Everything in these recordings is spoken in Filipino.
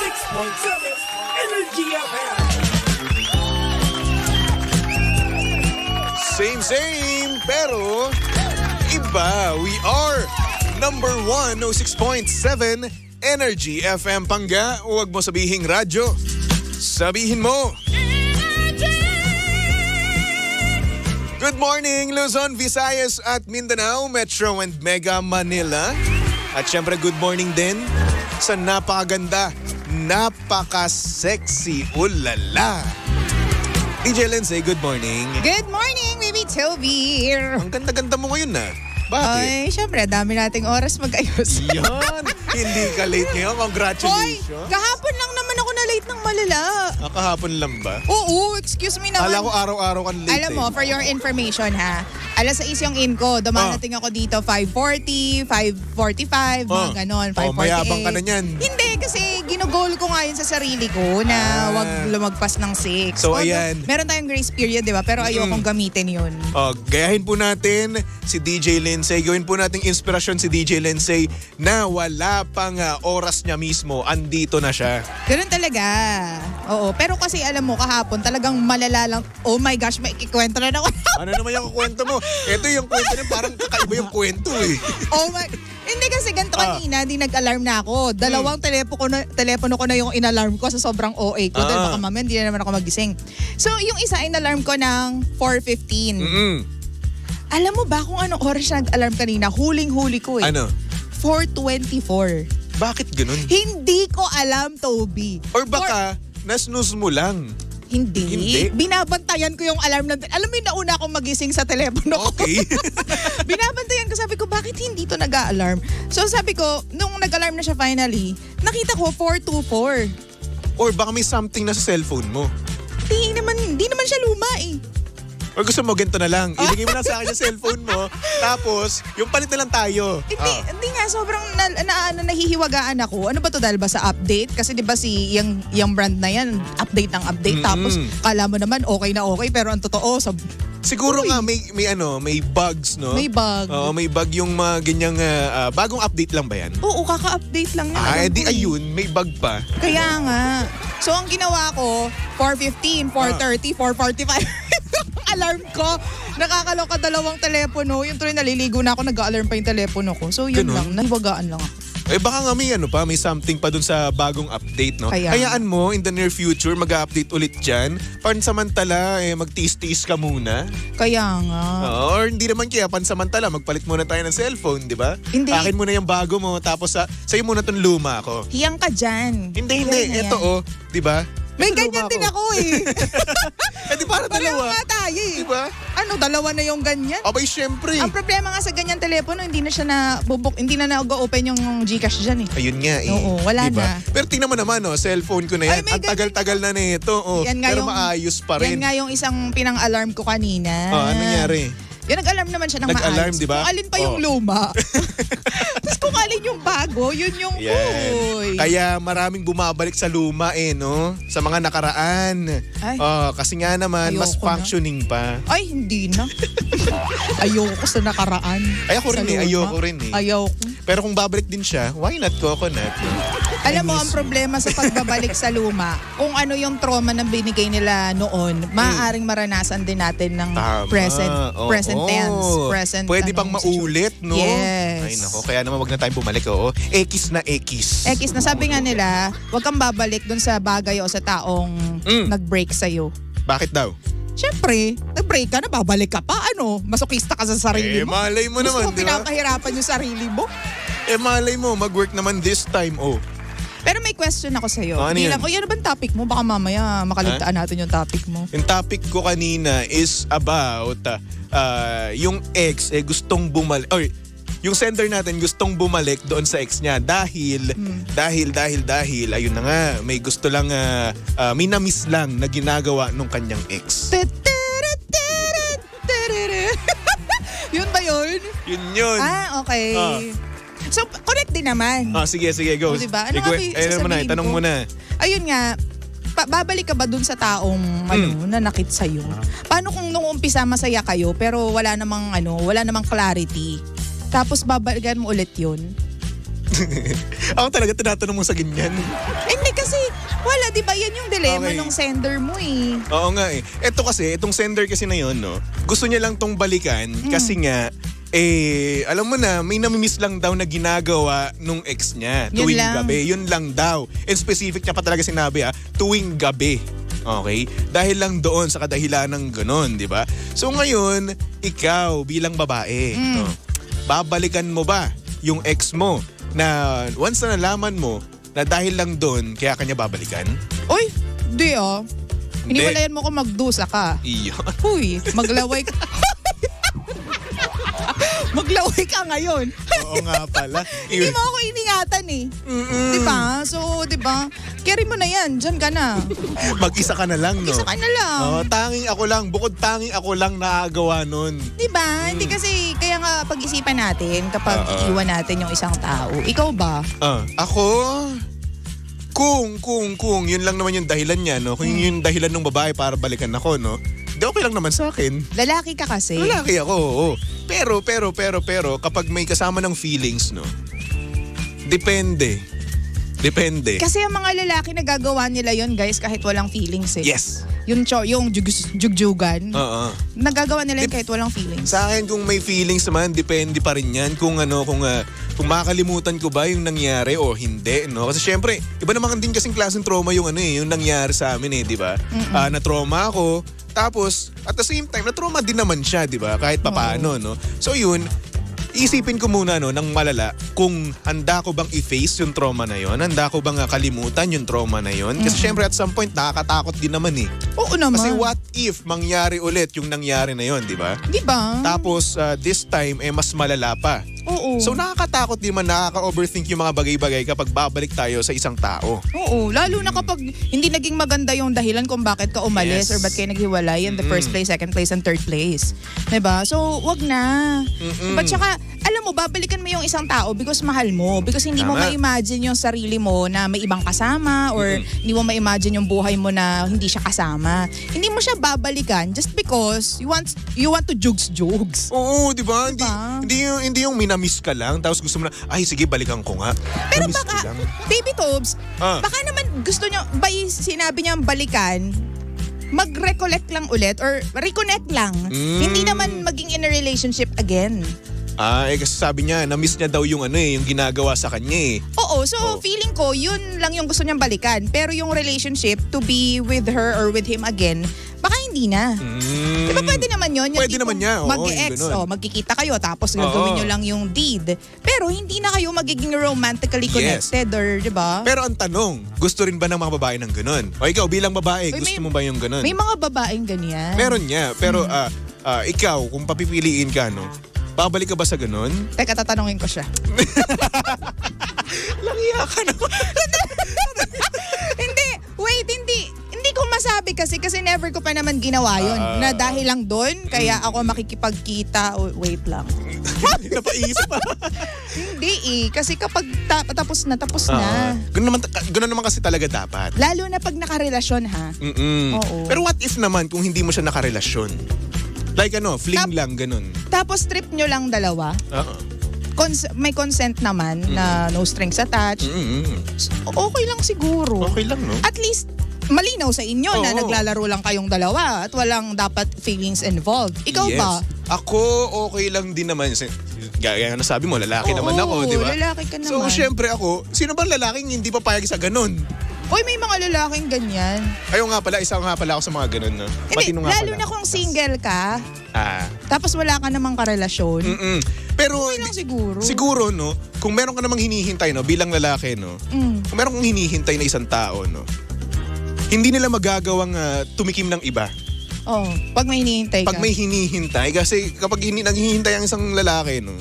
Energy FM. Same, pero iba. We are number 106.7 Energy FM. Pangga, huwag mo sabihing radyo. Sabihin mo. Good morning, Luzon, Visayas at Mindanao, Metro and Mega Manila. At syempre, good morning din sa napakaganda, napaka-sexy, ulala. DJ Lindsay, good morning. Good morning, baby Toby. Ang ganda-ganda mo ngayon na. Bakit? Ay, syempre, dami nating oras mag-ayos. Yan! Hindi ka late ngayon. Hoy, Congratulations. kahapon lang naman ako na late ng malala. Kahapon lang ba? Oo, excuse me naman. Kala ko araw-araw kang late. Alam mo, for your information ha, alas 6 yung in ko. Dumarating ako dito 5:40, 5:45, mga ganon, 5:48. Mayabang ka na niyan. Hindi, kasi ginugol ko nga yun sa sarili ko na wag lumagpas ng 6. So, ayan. Meron tayong grace period, di ba? Pero ayokong gamitin yun. Gayahin po natin si DJ Lindsay. Gawin po nating inspirasyon si DJ Lindsay na wala pang oras niya mismo. Andito na siya. Ganun talaga. Oo. Pero kasi alam mo, kahapon talagang malala lang. Oh my gosh, may ikikwento na ako. Ano naman yung kwento mo? Ito yung kwento niya, parang kakaiba yung kwento eh. Oh my... Hindi kasi ganito kanina, di nag-alarm na ako. Dalawang telepono ko na yung in-alarm ko sa sobrang OA ko. Dahil baka mamaya hindi na naman ako magising. So, yung isa in-alarm ko ng 4:15. Alam mo ba kung anong oras siya nag-alarm kanina? Huling-huli ko eh. Ano? 4:24. Bakit ganun? Hindi ko alam, Toby. Or baka, na-snooze mo lang. Hindi. Binabantayan ko yung alarm na... Alam mo yung nauna akong magising sa telepono ko. Okay. Binabantayan ko. Sabi ko, bakit hindi to nag-a-alarm? So sabi ko, nung nag-alarm na siya finally, nakita ko 4:24. Or baka may something na sa cellphone mo. Hindi naman siya luma eh. Or gusto mo, ganito na lang. Iligay mo lang sa akin yung cellphone mo. Tapos, yung palit na lang tayo. Hindi nga, sobrang nahihiwagaan ako. Ano ba to dahil ba sa update? Kasi di ba yung brand na yan, update ng update. Tapos, kala mo naman okay na okay. Pero ang totoo, siguro nga may bugs, no? May bug. Oo, may bug yung mga ganyang bagong update lang ba yan? Oo, kaka-update lang yan. Ayun, may bug pa. Kaya nga. So, ang ginawa ko, 4:15, 4:30, 4:45. Alarm ko. Nakakaloka dalawang telepono. Yung tuloy naliligo na ako, nag-alarm pa yung telepono ko. So, yun lang. Nahiwagaan lang ako. Baka nga may something pa dun sa bagong update, no? Hayaan mo, in the near future, mag-update ulit dyan. Pansamantala, magtiis-tiis ka muna. Kaya nga. Or hindi naman kaya, pansamantala, magpalit muna tayo ng cellphone, di ba? Hindi. Akin muna yung bago mo, tapos sa'yo muna itong luma ko. Hiyang ka dyan. Hindi. Ito, di ba? May ganyan din ako eh. Di para dalawa. Pareho nga tayo eh. Di ba? Ano, dalawa na yung ganyan? Abay, syempre. Ang problema nga sa ganyan telepono, hindi na siya hindi na nag-open yung GCash dyan eh. Ayun nga eh. Oo, wala diba? na. Pero tingnan mo naman, cellphone ko na yan. Ay, ang tagal-tagal na nito. Pero maayos pa rin. Yan nga yung isang pinang-alarm ko kanina. Ano nangyari? Yung nag-alarm naman siya ng nag-alarm, maayos. diba? Kung alin pa yung luma. Tapos kung alin yung bago, yun yung boy. Kaya maraming bumabalik sa luma no? Sa mga nakaraan. Kasi nga naman, mas functioning pa. Ay, hindi na. Ayoko sa nakaraan. Ayoko rin eh. Ayoko. Pero kung babalik din siya, why not coconut? Alam mo, ang problema sa pagbabalik sa luma, kung ano yung trauma na binigay nila noon, maaaring maranasan din natin ng present tense. Pwede pang maulit, no? Yes. Ay nako, kaya naman wag na tayong bumalik, Ekis na ekis. Ekis na. Sabi nga nila, wag kang babalik dun sa bagay o sa taong nag-break sa'yo. Bakit daw? Siyempre, nag-break ka na, babalik ka pa. Masokista ka sa sarili mo. Malay mo naman, di ba? Gusto mo pinapahirapan yung sarili mo? Malay mo, mag-work naman this time, Pero may question ako sa'yo. Ano yan? Yan bang topic mo? Baka mamaya makaligtaan natin yung topic mo. Yung topic ko kanina is about yung ex gustong bumalik, or yung sender natin gustong bumalik doon sa ex niya dahil ayun na nga, may gusto lang, may na-miss lang na ginagawa nung kanyang ex. Yun ba yun? Yun. Okay. So, correct din naman. Sige, go. Diba? Ano nga sasabihin itanong mo na. Ayun nga, babalik ka ba dun sa taong nanakit sa'yo? Paano kung nung umpisa masaya kayo pero wala namang clarity? Tapos babalikan mo ulit yun? Ako talaga tinatanong mo sa ganyan. Hindi kasi, wala, di ba yan yung dilemma Okay. ng sender mo eh. Oo nga eh. Itong sender kasi na yun, no? Gusto niya lang tong balikan kasi nga, alam mo na, may namimiss lang daw na ginagawa nung ex niya Yun tuwing lang. gabi. Yun lang daw. And specific niya pa talaga sinabi tuwing gabi. Okay? Dahil lang doon sa kadahilan ng ganon, di ba? So ngayon, ikaw bilang babae, no, babalikan mo ba yung ex mo na once na nalaman mo na dahil lang doon, kaya kanya babalikan? Uy, di Hindi. Hiniwalayan mo ko magdusa ka. Iyon. Uy, maglaway ka. Maglaway ka ngayon. Oo nga pala. Hindi mo ako iningatan eh. Diba? So, diba? Carry mo na yan. Diyan ka na. Mag-isa ka na lang, no? Isa ka na lang. Tanging ako lang. Bukod tanging ako lang nakagawa nun. Diba? Hindi kasi, kaya nga pag-isipan natin kapag iiwan natin yung isang tao. Ikaw ba? Ako? Kung yun lang naman yung dahilan niya, no? Kung yun yung dahilan ng babae para balikan ako, no? Di okay lang naman sa akin. Lalaki ka kasi. Lalaki ako, oo. Pero, kapag may kasama ng feelings, no? Depende. Kasi ang mga lalaki nagagawa nila yon guys, kahit walang feelings eh. Yes. Yung jugjugan. Oo. Nagagawa nila yun kahit walang feelings. Sa akin, kung may feelings naman, depende pa rin yan kung makakalimutan ko ba yung nangyari o hindi, no? Kasi syempre, iba naman din kasing klaseng trauma yung yung nangyari sa amin di ba? Na-trauma ako, tapos at the same time, na-trauma din naman siya, di ba? Kahit papaano, no? So yun, isipin ko muna ng malala kung handa ko bang i-face yung trauma na yon, handa ko bang kalimutan yung trauma na yon. Kasi syempre at some point nakakatakot din naman eh. Oo naman. Kasi what if mangyari ulit yung nangyari na yon, di ba? Di ba? Tapos this time mas malala pa. Oo. So nakakatakot din man, nakaka-overthink yung mga bagay-bagay kapag babalik tayo sa isang tao. Oo, lalo na kapag hindi naging maganda yung dahilan kung bakit ka umalis Yes. or ba't kayo naghiwalay in the first place, second place, and third place. Diba? So, wag na. Diba? Tsaka, alam mo, babalikan mo yung isang tao because mahal mo. Because hindi mo Tama. ma-imagine yung sarili mo na may ibang kasama or hindi mo ma-imagine yung buhay mo na hindi siya kasama. Hindi mo siya babalikan just because you want to jugs. Oo, di ba? Diba? Hindi yung minamiss ka lang tapos gusto mo na, ay sige, balikan ko nga. Pero Namiss ko baka, lang. Baby Tobes, baka naman gusto nyo, sinabi niyang balikan, mag-recollect lang ulit or reconnect lang. Hindi naman maging in a relationship again. Kasi sabi niya, na-miss niya daw yung yung ginagawa sa kanya eh. Oo, so feeling ko, yun lang yung gusto niyang balikan. Pero yung relationship, to be with her or with him again, baka hindi na. Diba pwede naman yun? Yung Pwede tipong naman niya, oo, mag-ex, yung ganun. magkikita kayo tapos gagawin nyo lang yung deed. Pero hindi na kayo magiging romantically connected or diba? Pero ang tanong, gusto rin ba ng mga babae ng ganun? O ikaw bilang babae, gusto mo ba yung ganun? May mga babaeng ganyan. Meron niya, pero ikaw, kung papipiliin ka, no? Babalik ka ba sa ganun? Teka, tatanungin ko siya. Langya ka naman. Hindi ko masabi kasi never ko pa naman ginawa yun. Na dahil lang doon, kaya ako makikipagkita. Wait lang. Napaisip pa. Hindi kasi kapag tapos na. Ganun naman kasi talaga dapat. Lalo na pag nakarelasyon ha. Oo. Pero what if naman kung hindi mo siya nakarelasyon? Like fling lang, ganun. Tapos trip nyo lang dalawa. May consent naman na no strings attached. Okay lang siguro. Okay lang, no? At least, malinaw sa inyo na Oo. naglalaro lang kayong dalawa at walang dapat feelings involved. Ikaw Yes. ba? Ako, okay lang din naman. Gaya na sabi mo, lalaki naman ako, di ba? Lalaki ka So, naman. syempre ako, sino bang lalaking hindi papayag sa ganun? Uy, may mga lalaking ganyan. Ayun nga pala, isa nga pala ako sa mga ganun, no? Hindi, Matino nga lalo pala. na kung single ka, Ah. tapos wala ka namang karelasyon. Pero, Okay lang siguro. siguro, no, kung meron ka namang hinihintay, no, bilang lalaki, no, kung meron kang hinihintay na isang tao, no, hindi nila magagawang tumikim ng iba. Oh, pag may hinihintay ka. Pag may hinihintay, kasi kapag naghihintay ang isang lalaki, no,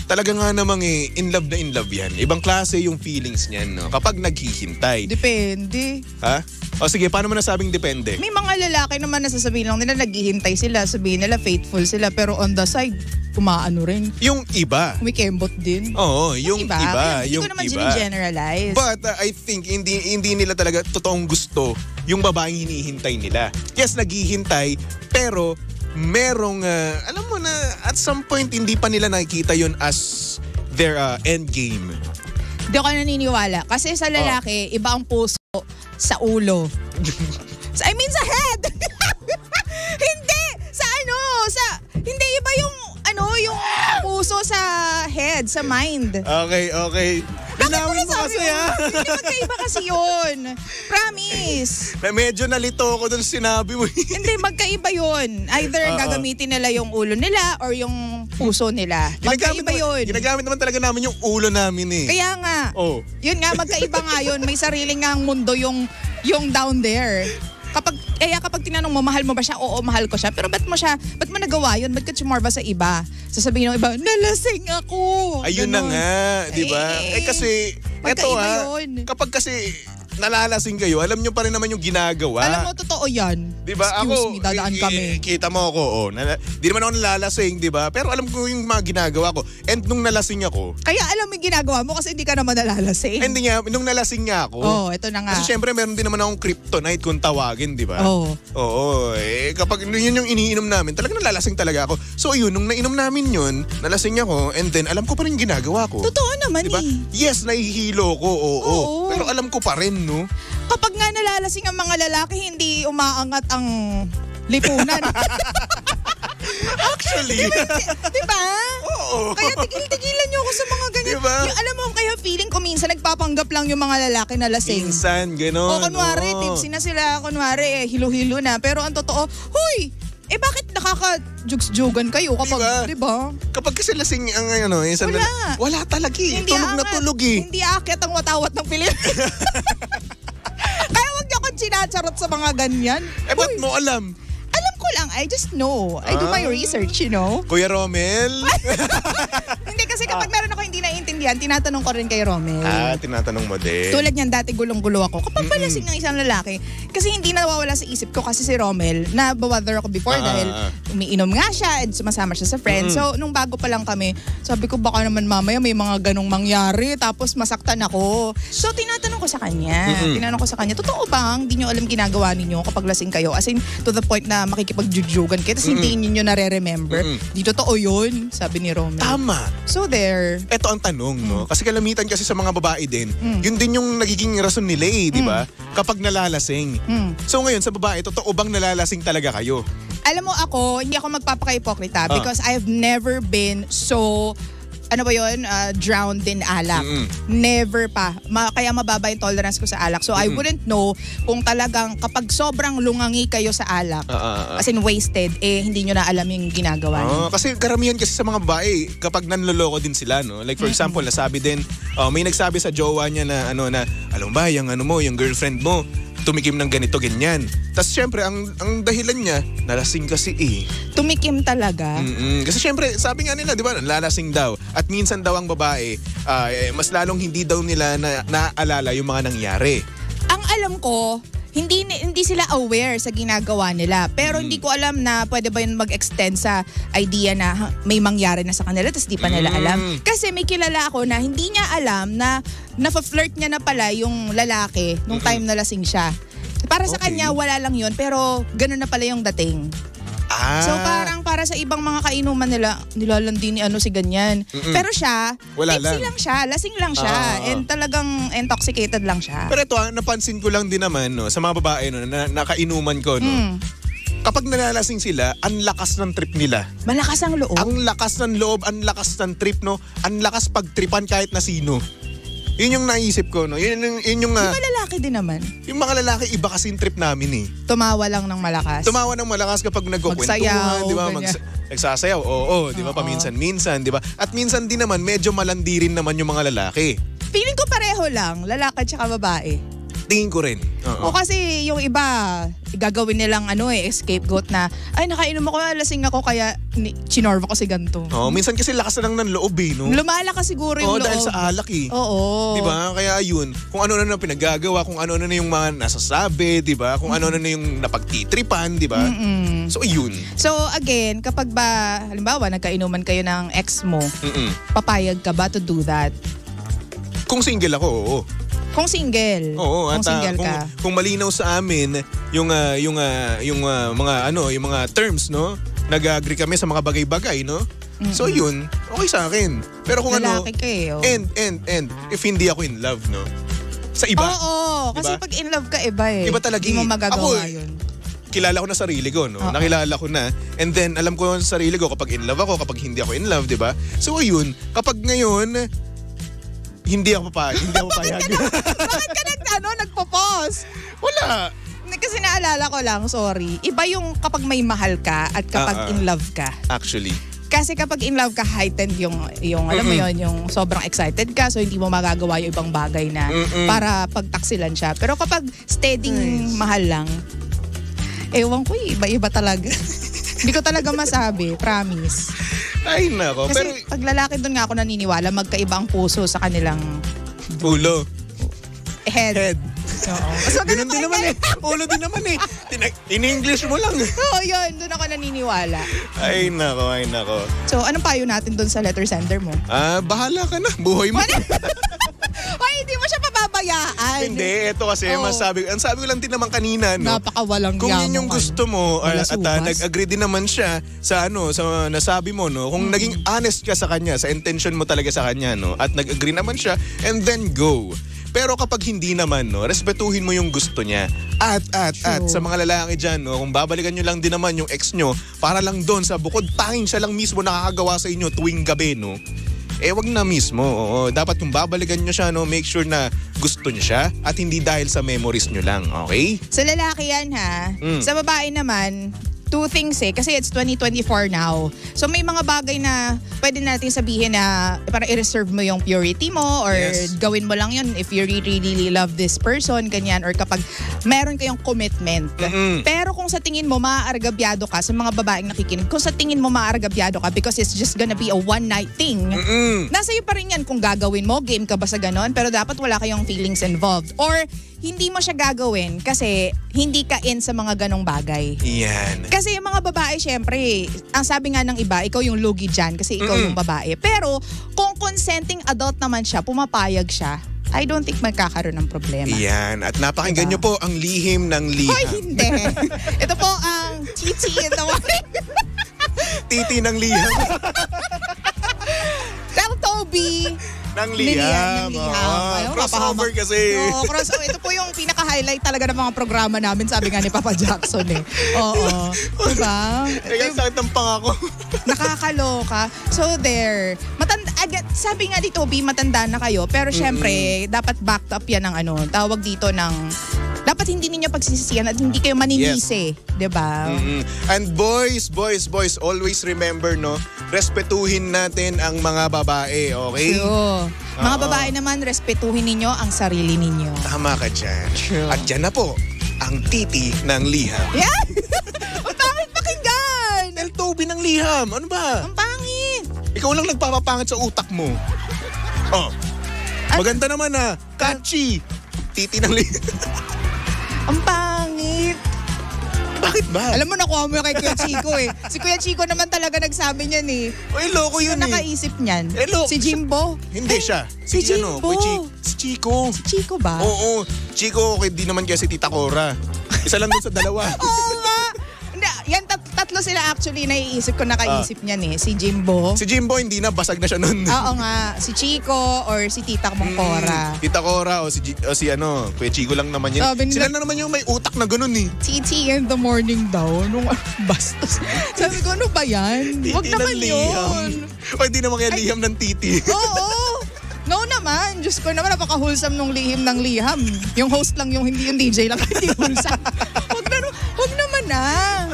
talaga nga namang in love yan. Ibang klase yung feelings niyan, no, kapag naghihintay. Depende. Ha? O sige, paano mo nasabing depende? May mga lalaki naman na sasabihin lang nila naghihintay sila, sabihin nila faithful sila, pero on the side, kumaano rin. Yung iba. Kumikembot din. Oo, yung iba. Hindi Yung ko naman iba. generalize. But I think hindi nila talaga totoong gusto yung babaeng hinihintay nila. Yes, naghihintay, pero merong, alam mo na, at some point, hindi pa nila nakikita yun as their end game. Hindi ako naniniwala. Kasi sa lalaki, iba ang puso sa ulo. I mean sa head. Hindi! Sa hindi iba yung yung puso sa head, sa mind. Okay. Linawin mo kasi Hindi magkaiba kasi yun. Promise. Medyo nalito ako dun sinabi mo. Hindi, magkaiba yun. Either gagamitin nila yung ulo nila or yung puso nila. Magkaiba yun. Ginagamit naman talaga namin yung ulo namin eh. Kaya nga. Yun nga, magkaiba nga yun. May sariling nga mundo yung down there. Kapag tinanong mo, mahal mo ba siya? Oo, mahal ko siya. Pero ba't mo nagawa yun? Ba't ka sumorba sa iba? Sasabihin ng iba, nalasing ako. Ayun Ganun. na nga, di ba? Kasi, eto yun. kapag kasi nalalasing kayo, alam nyo pa rin naman yung ginagawa. Alam mo, totoo yan. Di ba? Excuse me, dadaan kami. Kita mo ako, di naman ako nalalasing, di ba? Pero alam ko yung mga ginagawa ko. And nung nalasing ako, Kaya alam mo yung ginagawa mo kasi hindi ka naman nalalasing. hindi nga, nung nalasing nga ako. Ito na nga. Kasi syempre meron din naman akong kryptonite kung tawagin, di ba? Oo. Kapag yun yung iniinom namin, talagang nalalasing talaga ako. So yun, nung nainom namin yun, nalasing ako, and then alam ko pa rin yung ginagawa ko. Totoo naman diba? eh. Yes, nahihilo ko, oo. Pero alam ko pa rin, no? Kapag nga nalalasing ang mga lalaki, hindi umaangat ang lipunan. Actually. Diba? Oo. Kaya tigil-tigilan nyo ako sa mga ganyan. Diba? Yung, alam mo, kaya feeling ko minsan nagpapanggap lang yung mga lalaki na lasing. Minsan, gano'n. O kunwari, tipsy na sila, kunwari, hilo-hilo na. Pero ang totoo, huy! Bakit nakaka-jugs-jugan kayo kapag, diba? Kapag kasi lasing ang wala talaga eh. Hindi tulog na tulog eh. Hindi aakyat ang watawat ng pilim. Kaya wag niyo akong sinacharot sa mga ganyan. Ba't mo alam? Alam ko lang, I just know. I do my research, you know. Kuya Romel? Hindi kasi kapag meron ako hindi naiintindihan, tinatanong ko rin kay Romel. Tinatanong mo din. Tulad niyan, dati gulong-gulo ako. Kapag balasing ng isang lalaki, kasi hindi nawawala sa isip ko kasi si Romel, na-bother ako before dahil umiinom nga siya and sumasama siya sa friends. So, nung bago pa lang kami, sabi ko baka naman mamaya may mga ganong mangyari tapos masaktan ako. So, tinatanong ko sa kanya. Totoo bang di nyo alam ginagawa ninyo kapag lasing kayo? As in, to the point na makikipag-jujugan kayo tapos hindi ninyo nare-remember. Di totoo yun, sabi ni Romel. Tama. So, there. Ito ang tanong, no? Kasi kalamitan kasi sa mga babae din, yun din yung nagiging rason nila eh, di ba? Kapag nalalasing. So ngayon, sa babae, totoo bang nalalasing talaga kayo? Alam mo ako, hindi ako magpapaka-hipokrita because I've never been so drowned in alak. Never pa. Kaya mababa yung tolerance ko sa alak. So I wouldn't know kung talagang kapag sobrang lungangi kayo sa alak, as in wasted, hindi nyo na alam yung ginagawa niyo. Kasi karamihan kasi sa mga babae, kapag nanloloko din sila, no? Like for example, nasabi din, may nagsabi sa jowa niya na, alam mo ba, yung girlfriend mo, tumikim ng ganito, ganyan. Tapos syempre, ang dahilan niya, nalasing kasi eh. Tumikim talaga? Kasi syempre, sabi nga nila, di ba, nalasing daw. At minsan daw ang babae, mas lalong hindi daw nila naaalala yung mga nangyari. Ang alam ko, hindi sila aware sa ginagawa nila. Pero hindi ko alam na pwede ba yun mag-extend sa idea na may mangyari na sa kanila tapos di pa nila alam. Kasi may kilala ako na hindi niya alam na nafa-flirt niya na pala yung lalaki nung time na lasing siya. Para sa kanya, wala lang yun. Pero ganun na pala yung dating. So parang para sa ibang mga kainuman nila, nilalandi ni si ganyan. Pero siya, tipsy lang siya, lasing lang siya, and talagang intoxicated lang siya. Pero ito napansin ko lang din naman no, sa mga babae no, na nakainuman ko no. Kapag nalalasing sila, ang lakas ng trip nila. Malakas ang loob? Ang lakas ng loob, ang lakas ng trip no. Ang lakas pagtripan kahit na sino. Yun yung naisip ko, no? Yun yung mga lalaki din naman. Yung mga lalaki, iba kasi yung trip namin eh. Tumawa lang ng malakas. Tumawa ng malakas kapag nagkukwentuhan, di ba? Nagsasayaw, di ba? Paminsan-minsan, di ba? At minsan din naman, medyo malandi rin naman yung mga lalaki. Feeling ko pareho lang, lalaki at saka babae. Tingin ko rin. O kasi yung iba, gagawin nilang scapegoat na, ay nakainom ako, lasing ako kaya chinorva ko si ganito. Minsan kasi lakas na lang ng loob eh, no? Lumalakas siguro yung loob. Dahil sa alak eh. Oo. Diba? Kaya yun, kung ano na pinagagawa, kung ano na yung mga nasasabi, diba? Kung ano na yung napagtitripan, diba? So yun. So again, kapag ba, halimbawa, nagkainuman kayo ng ex mo, papayag ka ba to do that? Kung single ako, oo. Kung single. Oo, kung single ka. Kung malinaw sa amin yung mga terms, no? Nag-agree kami sa mga bagay-bagay, no? So yun, okay sa akin. Pero kung Lalaki ka eh. and if hindi ako in love, no? Sa iba. Oo, kasi pag in love ka, iba eh. Iba talaga. Hindi mo magagawa Ako, yun. Kilala ko na sarili ko, no? Nakilala ko na. And then, alam ko sa sarili ko kapag in love ako, kapag hindi ako in love, di ba? So, ayun, kapag ngayon, hindi ako papayag. Bakit ka nagpo-pause? Wala. Kasi naalala ko lang, sorry. Iba yung kapag may mahal ka at kapag in love ka. Actually. Kasi kapag in love ka, heightened yung alam mo yon, yung sobrang excited ka, so hindi mo magagawa yung ibang bagay na para pagtaksilan siya. Pero kapag steadying mahal lang, ewan ko iba-iba talaga. Hindi ko talaga masabi, promise. Ay nako. Kasi Pero pag lalaki doon nga ako naniniwala, magkaiba ang puso sa kanilang ulo. Head. Oo. So, ganun din naman eh. Ulo din naman eh. In-English mo lang. Oo, yun. Doon ako naniniwala. Ay nako. So, anong payo natin doon sa letter sender mo? Bahala ka na. Buhay mo. Ay, hindi mo siya pababayaan. Hindi, ito kasi ang sabi ko lang din naman kanina, no? Napakawalang kung yun yung gusto mo, at nag-agree din naman siya sa sa nasabi mo, no? Kung naging honest ka sa kanya, sa intention mo talaga sa kanya, no? At nag-agree naman siya, and then go. Pero kapag hindi naman, no, respetuhin mo yung gusto niya. At sa mga lalaki dyan, no, kung babalikan nyo lang din naman yung ex nyo, para lang doon sa bukod tanging siya lang mismo nakakagawa sa inyo tuwing gabi, no? Wag na mismo. Oo. Dapat kung babalikan nyo siya, no, make sure na gusto nyo siya at hindi dahil sa memories nyo lang, okay? Sa lalaki yan, ha? Sa babae naman, two things kasi it's 2024 now. So may mga bagay na pwede natin sabihin na para i-reserve mo yung purity mo or gawin mo lang yun if you really love this person, ganyan, or kapag meron kayong commitment. Pero kung sa tingin mo maaargabyado ka, sa mga babaeng nakikinig, kung sa tingin mo maaargabyado ka because it's just gonna be a one night thing, nasa iyo pa rin yan kung gagawin mo, game ka ba sa ganon, pero dapat wala kayong feelings involved. Or hindi mo siya gagawin kasi hindi ka in sa mga ganong bagay. Yan. Kasi yung mga babae, syempre, ang sabi nga ng iba, ikaw yung lugi dyan kasi ikaw yung babae. Pero kung consenting adult naman siya, pumapayag siya, I don't think magkakaroon ng problema. Yan. At napakinggan nyo po ang lihim ng liham. Hoy, hindi. Ito po ang titi in the morning. Titi ng liham. Tell Toby. Ng liham. Crossover kasi. Oo, crossover. Ito po yung pinaka-highlight talaga ng mga programa namin, sabi nga ni Papa Jackson eh. Oo. Diba? Kaya sakit ng pangako. Nakakaloka. So there. Sabi nga ni Toby, matanda na kayo. Pero syempre, dapat backed up yan ng tawag dito ng dapat hindi ninyo pagsisisihan at hindi kayo maninisi. Diba? And boys, always remember, no? Respetuhin natin ang mga babae, okay? True. Mga babae naman, respetuhin ninyo ang sarili ninyo. Tama ka dyan. True. At dyan na po, ang titi ng liham. Yeah! Ang pangit pakinggan! El Toby ng liham. Ano ba? Ang pangit! Ikaw lang nagpapapangit sa utak mo. Maganda naman catchy. Titi ng liham. Ang pangit. Bakit ba? Alam mo, nakuha mo yung kay Kuya Chico eh. Si Kuya Chico naman talaga nagsabi niyan eh. Uy, loko yun Sino nakaisip niyan? Si Jimbo? Hindi siya. Si Jimbo. Si Chico. Si Chico ba? Oo. Chico, okay, di naman kasi Tita Cora. Isa lang dun sa dalawa. Oo nga. Hindi, yan tatlo sila actually naiisip ko nakaisip niyan eh. Si Jimbo. Si Jimbo hindi na, basag na siya nun. Oo nga. Si Chico or si Tita mong Cora. Tita Cora o si Kuya Chico lang naman yun. Sila na naman yung may utak na ganun eh. Titi in the morning daw. Nung bastos. Sabi ko, ano ba yan? Huwag naman yun. O hindi naman kaya liham ng titi. Oo. No naman. Diyos ko naman, napaka-wholesome nung lihim ng liham. Yung host lang yung hindi, yung DJ lang hindi wholesome. Huwag naman na.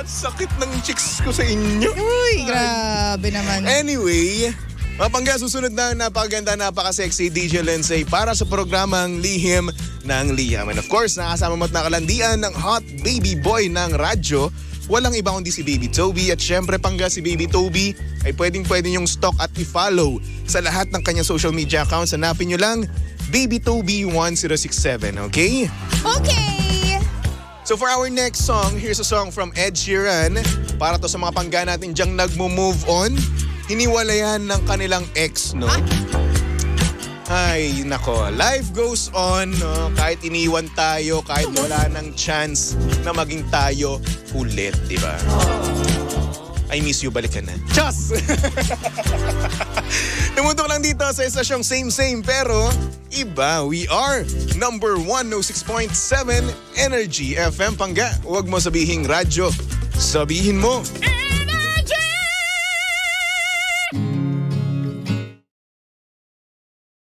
At sakit ng chicks ko sa inyo. Uy, grabe naman. Anyway, mga pangga, susunod na napakaganda, napaka-sexy DJ Lindsay para sa programang Lihim ng Liham. And of course, nakasama mo at nakalandian ng hot baby boy ng radyo. Walang iba kundi si Baby Toby. At syempre, pangga, si Baby Toby ay pwedeng yung stock at i-follow sa lahat ng kanyang social media accounts. Hanapin nyo lang, Baby Toby 1067, okay? Okay! So for our next song, here's a song from Ed Sheeran. Para to sa mga pangga natin dyang nagmo-move on. Hiniwalayan ng kanilang ex, no? Ay, nako. Life goes on, no? Kahit iniwan tayo, kahit wala nang chance na maging tayo ulit, di ba? I miss you, balik ka na. Chas! Tumutok lang dito sa estasyong same pero iba. We are number 106.7 Energy FM. Pangga, huwag mo sabihing radyo. Sabihin mo.